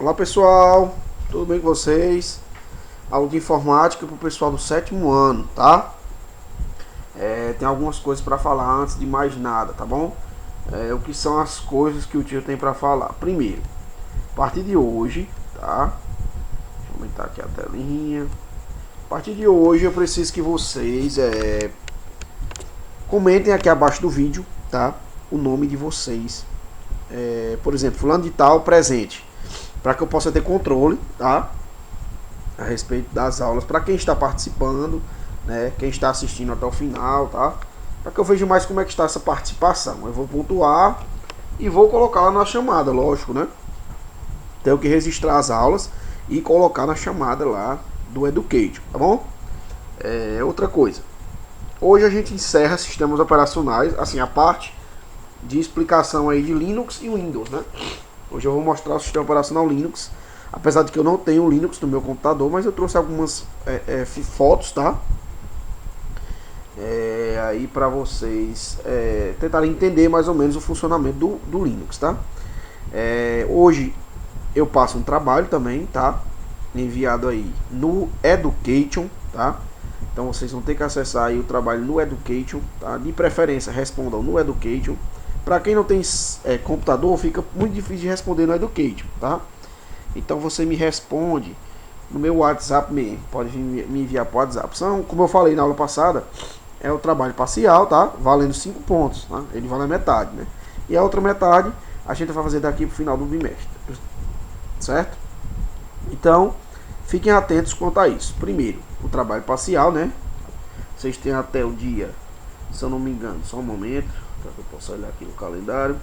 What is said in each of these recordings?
Olá pessoal, tudo bem com vocês? Aula de informática para o pessoal do 7º ano, tá? Tem algumas coisas para falar antes de mais nada, tá bom? O que são as coisas que o tio tem para falar? Primeiro, a partir de hoje, tá? Deixa eu aumentar aqui a telinha. A partir de hoje eu preciso que vocês comentem aqui abaixo do vídeo, tá? O nome de vocês. Por exemplo, fulano de tal presente, para que eu possa ter controle, tá? A respeito das aulas, para quem está participando, né? Quem está assistindo até o final, tá? Para que eu veja mais como é que está essa participação. Eu vou pontuar e vou colocar lá na chamada, lógico, né? Tenho que registrar as aulas e colocar na chamada lá do Education, tá bom? Outra coisa. Hoje a gente encerra sistemas operacionais, assim, a parte de explicação aí de Linux e Windows, né? Hoje eu vou mostrar o sistema operacional Linux, apesar de que eu não tenho Linux no meu computador, mas eu trouxe algumas fotos, tá? Aí para vocês tentarem entender mais ou menos o funcionamento do Linux, tá? Hoje eu passo um trabalho também, tá? Enviado aí no Education, tá? Então vocês vão ter que acessar aí o trabalho no Education, tá? De preferência respondam no Education. Para quem não tem computador, fica muito difícil de responder no Education, tá? Então você me responde no meu WhatsApp mesmo. Pode me enviar para o WhatsApp. Como eu falei na aula passada, é o trabalho parcial, tá? Valendo 5 pontos, tá? Ele vale a metade, né? E a outra metade a gente vai fazer daqui pro final do bimestre, certo? Então, fiquem atentos quanto a isso. Primeiro, o trabalho parcial, né? Vocês têm até o dia, se eu não me engano, só um momento, para que eu possa olhar aqui no calendário.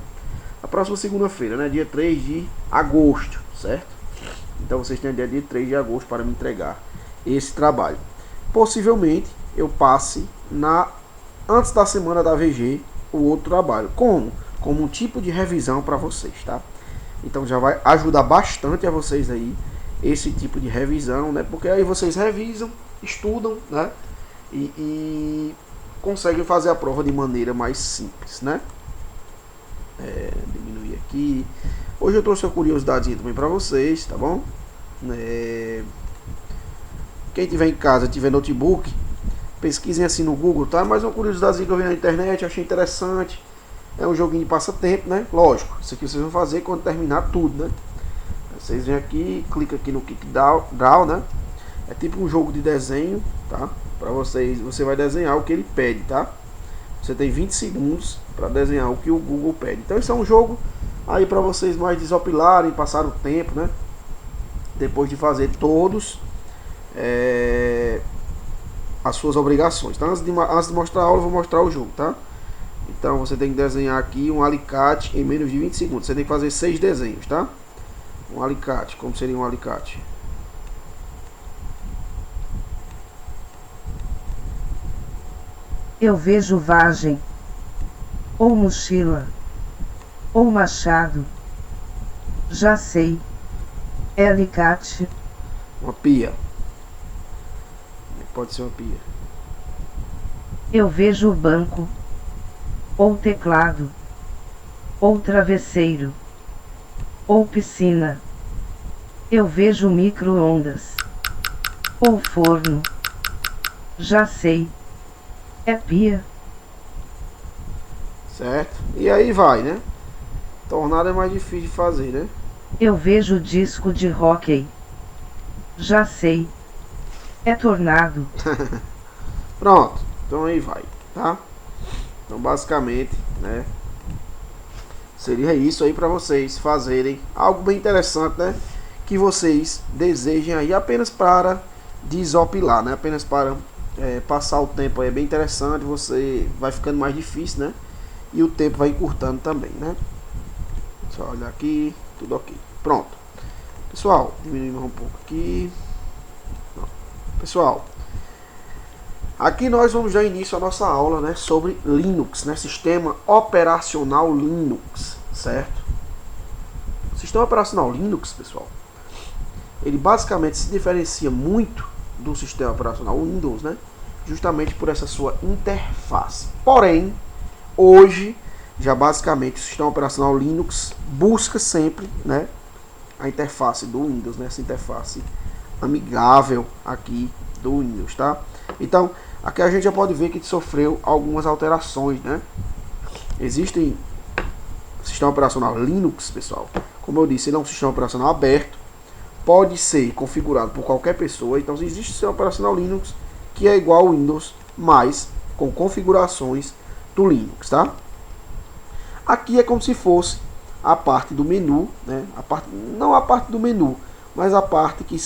A próxima segunda-feira, né? Dia 3 de agosto, certo? Então vocês têm até dia 3 de agosto para me entregar esse trabalho. Possivelmente eu passe antes da semana da VG o outro trabalho. Como um tipo de revisão para vocês, tá? Então já vai ajudar bastante a vocês aí esse tipo de revisão, né? Porque aí vocês revisam, estudam, né? E conseguem fazer a prova de maneira mais simples, né? Diminuir aqui. Hoje eu trouxe uma curiosidade também para vocês, tá bom? Quem tiver em casa, tiver notebook, pesquisem assim no Google, tá? Mas uma curiosidade que eu vi na internet, achei interessante. É um joguinho de passatempo, né? Lógico, isso aqui vocês vão fazer quando terminar tudo, né? Vocês vêm aqui, clica aqui no Kick Draw, né? É tipo um jogo de desenho, tá? Para vocês, você vai desenhar o que ele pede, tá? Você tem 20 segundos para desenhar o que o Google pede. Então isso é um jogo aí para vocês mais desopilarem, passar o tempo, né? Depois de fazer todos as suas obrigações, tá? Antes de mostrar a aula, eu vou mostrar o jogo, tá? Então você tem que desenhar aqui um alicate em menos de 20 segundos. Você tem que fazer 6 desenhos, tá? Um alicate, como seria um alicate? Eu vejo vagem, ou mochila, ou machado. Já sei. É alicate. Uma pia. Pode ser uma pia. Eu vejo banco, ou teclado, ou travesseiro, ou piscina. Eu vejo micro-ondas, ou forno. Já sei. É pia. Certo? E aí vai, né? Tornado é mais difícil de fazer, né? Eu vejo disco de hóquei. Já sei. É tornado. Pronto. Então aí vai, tá? Então basicamente, né? Seria isso aí para vocês fazerem algo bem interessante, né? Que vocês desejem aí apenas para desopilar, né? Apenas para passar o tempo aí, é bem interessante. Você vai ficando mais difícil, né? E o tempo vai encurtando também, né? Só olhar aqui, tudo ok. Pronto. Pessoal, diminuir um pouco aqui. Pessoal, aqui nós vamos dar início à nossa aula, né, sobre Linux, né, sistema operacional Linux, certo? O sistema operacional Linux, pessoal, ele basicamente se diferencia muito do sistema operacional Windows, né, justamente por essa sua interface. Porém, hoje, já basicamente o sistema operacional Linux busca sempre, né, a interface do Windows, né? Essa interface amigável aqui do Windows, tá? Então, aqui a gente já pode ver que sofreu algumas alterações, né? Existem sistema operacional Linux, pessoal. Como eu disse, ele é um sistema operacional aberto, pode ser configurado por qualquer pessoa. Então, existe o sistema operacional Linux que é igual ao Windows, mas com configurações do Linux, tá? Aqui é como se fosse a parte do menu, né? Não a parte do menu, mas a parte que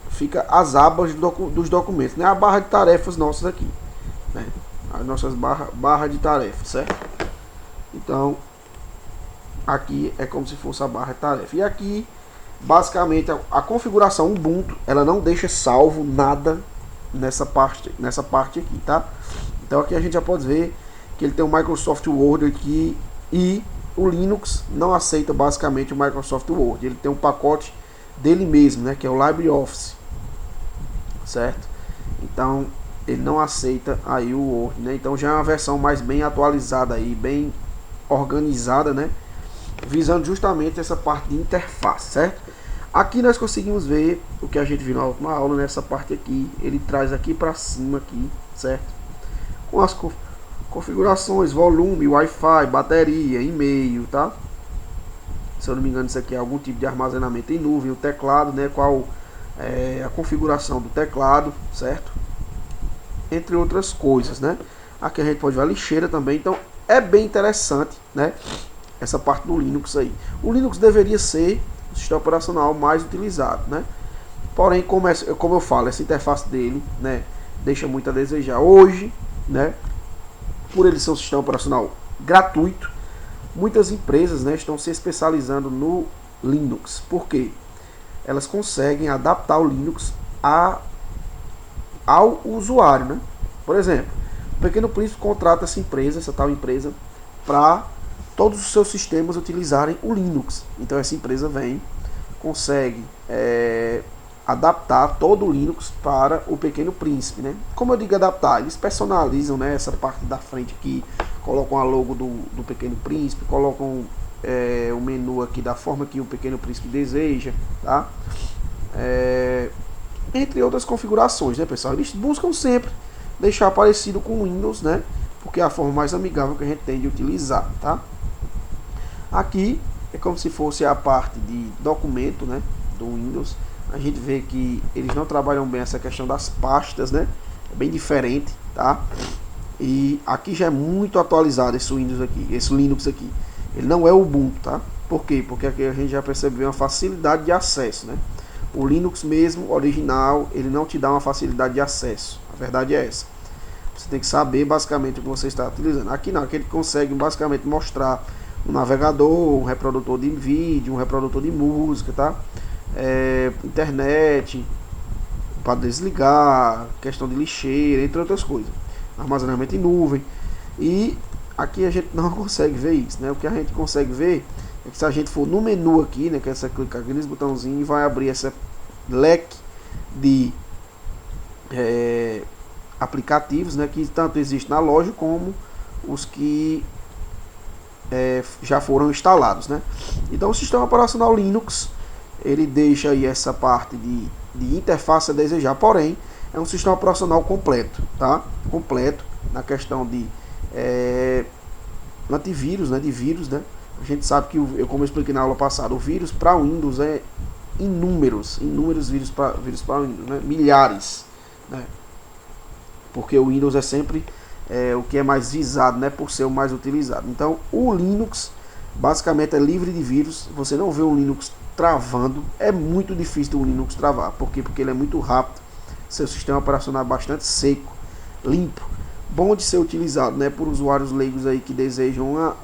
fica as abas dos documentos, né? A barra de tarefas nossas aqui, né? As nossas barra de tarefas, certo? Então, aqui é como se fosse a barra de tarefa. E aqui, basicamente, a configuração Ubuntu, ela não deixa salvo nada nessa parte aqui, tá? Então aqui a gente já pode ver que ele tem o Microsoft Word aqui, e o Linux não aceita basicamente o Microsoft Word. Ele tem um pacote dele mesmo, né, que é o LibreOffice, certo? Então ele não aceita aí o Word, né? Então já é uma versão mais bem atualizada aí, bem organizada, né, visando justamente essa parte de interface, certo? Aqui nós conseguimos ver o que a gente viu na última aula. Nessa parte aqui, ele traz aqui para cima aqui, certo? Com as configurações, volume, Wi-Fi, bateria, e-mail, tá? Se eu não me engano, isso aqui é algum tipo de armazenamento em nuvem, o teclado, né? Qual é a configuração do teclado, certo? Entre outras coisas, né? Aqui a gente pode ver a lixeira também. Então é bem interessante, né? Essa parte do Linux aí. O Linux deveria ser o sistema operacional mais utilizado, né? Porém, como eu falo, essa interface dele, né, deixa muito a desejar. Hoje, né, por ele ser um sistema operacional gratuito, muitas empresas, né, estão se especializando no Linux. Por quê? Elas conseguem adaptar o Linux ao usuário, né? Por exemplo, o Pequeno Príncipe contrata essa tal empresa, para todos os seus sistemas utilizarem o Linux. Então essa empresa consegue adaptar todo o Linux para o Pequeno Príncipe, né? Como eu digo adaptar, eles personalizam, né, essa parte da frente aqui, colocam a logo do Pequeno Príncipe, colocam o menu aqui da forma que o Pequeno Príncipe deseja, tá? Entre outras configurações, né, pessoal? Eles buscam sempre deixar parecido com o Windows, né? Porque é a forma mais amigável que a gente tem de utilizar, tá? Aqui é como se fosse a parte de documento, né, do Windows. A gente vê que eles não trabalham bem essa questão das pastas, né? É bem diferente, tá? E aqui já é muito atualizado esse Windows aqui, esse Linux aqui. Ele não é o Ubuntu, tá? Por quê? Porque aqui a gente já percebe uma facilidade de acesso, né? O Linux mesmo, original, ele não te dá uma facilidade de acesso. A verdade é essa. Você tem que saber basicamente o que você está utilizando. Aqui não, aqui ele consegue basicamente mostrar um navegador, um reprodutor de vídeo, um reprodutor de música, tá? Internet para desligar, questão de lixeira, entre outras coisas, armazenamento em nuvem. E aqui a gente não consegue ver isso, né? O que a gente consegue ver é que se a gente for no menu aqui, né, que é essa clicar aqui nesse botãozinho, vai abrir essa leque de aplicativos, né, que tanto existe na loja como os que já foram instalados, né? Então o sistema operacional Linux, ele deixa aí essa parte de interface a desejar, porém é um sistema operacional completo, tá? Completo na questão de antivírus, né? De vírus, né? A gente sabe que, como eu expliquei na aula passada, o vírus para Windows é inúmeros vírus para Windows, né? Milhares, né? Porque o Windows é sempre o que é mais visado, né? Por ser o mais utilizado. Então o Linux basicamente é livre de vírus. Você não vê um Linux travando. É muito difícil o Linux travar. Por quê? Porque ele é muito rápido. Seu sistema operacional é bastante seco, limpo, bom de ser utilizado, né, por usuários leigos aí que desejam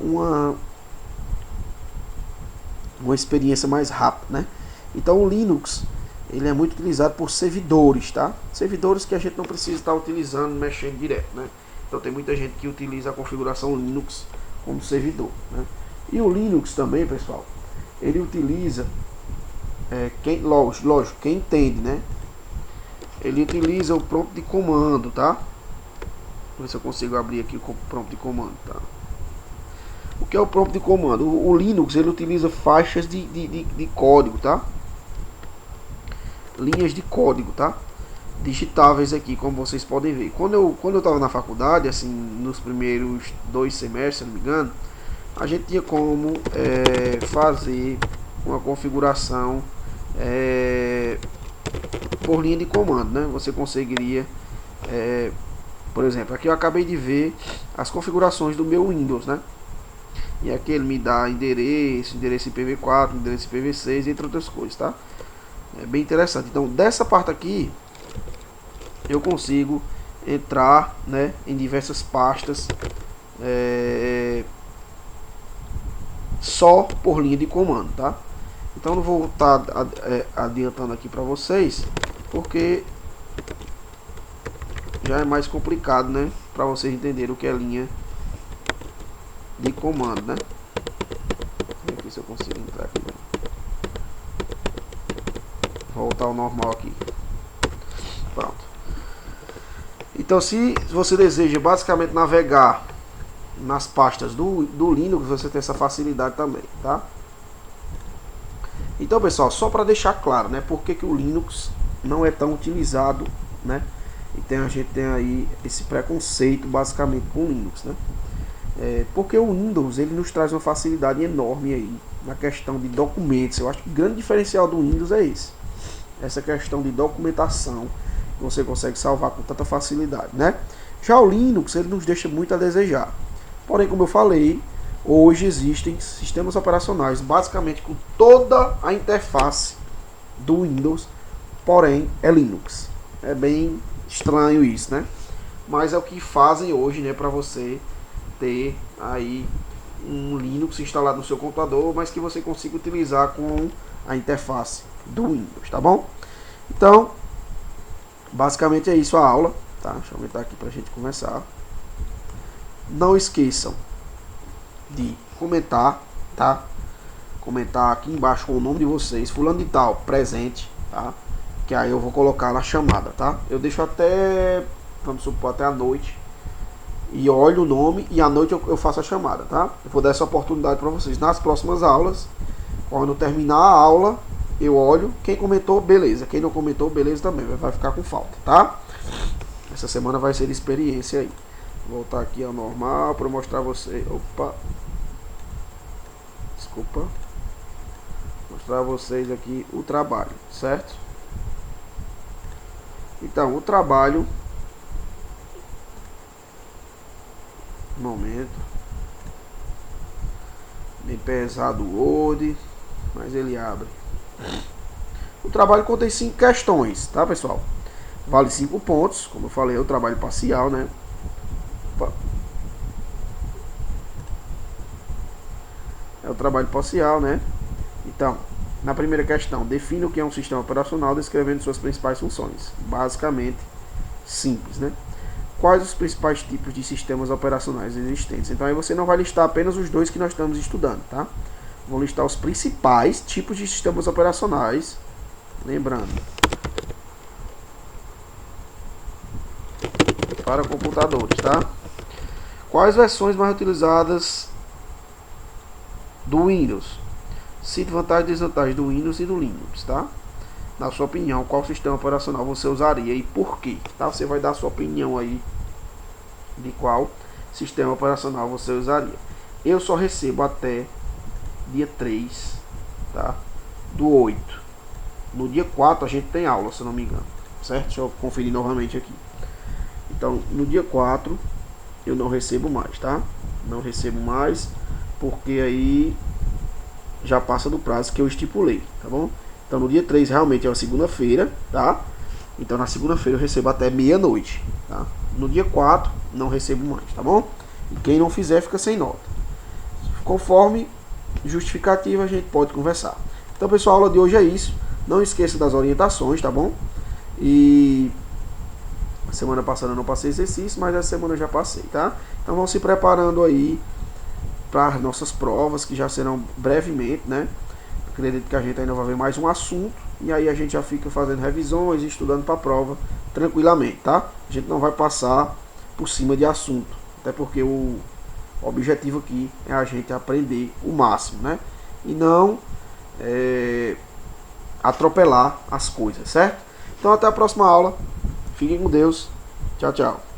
uma experiência mais rápida, né? Então o Linux, ele é muito utilizado por servidores, tá? Servidores que a gente não precisa estar utilizando, mexendo direto, né? Então tem muita gente que utiliza a configuração Linux como servidor, né? E o Linux também, pessoal, ele utiliza lógico, quem entende, né? Ele utiliza o prompt de comando, tá? Vou ver se eu consigo abrir aqui o prompt de comando, tá? O que é o prompt de comando? O Linux ele utiliza faixas de código, tá? Linhas de código, tá? Digitáveis aqui, como vocês podem ver. Quando eu estava na faculdade, assim, nos primeiros 2 semestres, se não me engano, a gente tinha como fazer uma configuração por linha de comando, né? Você conseguiria, por exemplo, aqui eu acabei de ver as configurações do meu Windows, né? E aqui ele me dá endereço IPv4, endereço IPv6, entre outras coisas, tá? É bem interessante. Então, dessa parte aqui, eu consigo entrar, né, em diversas pastas só por linha de comando, tá? Então, não vou estar adiantando aqui para vocês, porque já é mais complicado, né, para vocês entenderem o que é linha de comando, né? Vamos ver se eu consigo entrar aqui, né? Voltar ao normal aqui. Pronto. Então, se você deseja basicamente navegar nas pastas do Linux, você tem essa facilidade também, tá? Então, pessoal, só para deixar claro, né, por que o Linux não é tão utilizado, né? E a gente tem aí esse preconceito basicamente com o Linux, né? Porque o Windows ele nos traz uma facilidade enorme aí na questão de documentos. Eu acho que o grande diferencial do Windows é esse. Essa questão de documentação que você consegue salvar com tanta facilidade, né? Já o Linux ele nos deixa muito a desejar. Porém, como eu falei, hoje existem sistemas operacionais basicamente com toda a interface do Windows, porém é Linux. É bem estranho isso, né? Mas é o que fazem hoje, né, para você ter aí um Linux instalado no seu computador, mas que você consiga utilizar com a interface do Windows, tá bom? Então, basicamente é isso a aula, tá? Deixa eu aumentar aqui pra gente começar. Não esqueçam de comentar, tá? Comentar aqui embaixo com o nome de vocês, fulano de tal, presente, tá? Que aí eu vou colocar na chamada, tá? Eu deixo até, vamos supor, até a noite e olho o nome e à noite eu faço a chamada, tá? Eu vou dar essa oportunidade para vocês nas próximas aulas. Quando terminar a aula, eu olho, quem comentou, beleza, quem não comentou, beleza também, vai ficar com falta, tá? Essa semana vai ser de experiência aí. Vou voltar aqui ao normal para mostrar a vocês. Opa, desculpa. Mostrar a vocês aqui o trabalho, certo? Então, o trabalho, momento, bem pesado o Word, mas ele abre. O trabalho contém 5 questões, tá, pessoal? Vale 5 pontos, como eu falei, é o trabalho parcial, né? Opa. É o trabalho parcial, né? Então, na primeira questão, defina o que é um sistema operacional descrevendo suas principais funções. Basicamente, simples, né? Quais os principais tipos de sistemas operacionais existentes? Então aí você não vai listar apenas os 2 que nós estamos estudando, tá? Vou listar os principais tipos de sistemas operacionais. Lembrando, para computadores, tá? Quais versões mais utilizadas do Windows? Cite vantagens e desvantagens do Windows e do Linux, tá? Na sua opinião, qual sistema operacional você usaria e por quê? Tá? Você vai dar a sua opinião aí de qual sistema operacional você usaria. Eu só recebo até dia 3, tá? Do 8. No dia 4 a gente tem aula, se eu não me engano, certo? Deixa eu conferir novamente aqui. Então, no dia 4 eu não recebo mais, tá? Não recebo mais, porque aí já passa do prazo que eu estipulei, tá bom? Então, no dia 3 realmente é uma segunda-feira, tá? Então, na segunda-feira eu recebo até meia-noite, tá? No dia 4 não recebo mais, tá bom? E quem não fizer fica sem nota. Conforme justificativa a gente pode conversar. Então, pessoal, a aula de hoje é isso. Não esqueça das orientações, tá bom? E semana passada eu não passei exercício, mas essa semana eu já passei, tá? Então vão se preparando aí para as nossas provas, que já serão brevemente, né? Acredito que a gente ainda vai ver mais um assunto, e aí a gente já fica fazendo revisões e estudando para a prova tranquilamente, tá? A gente não vai passar por cima de assunto, até porque o O objetivo aqui é a gente aprender o máximo, né? E não atropelar as coisas, certo? Então até a próxima aula. Fiquem com Deus. Tchau, tchau.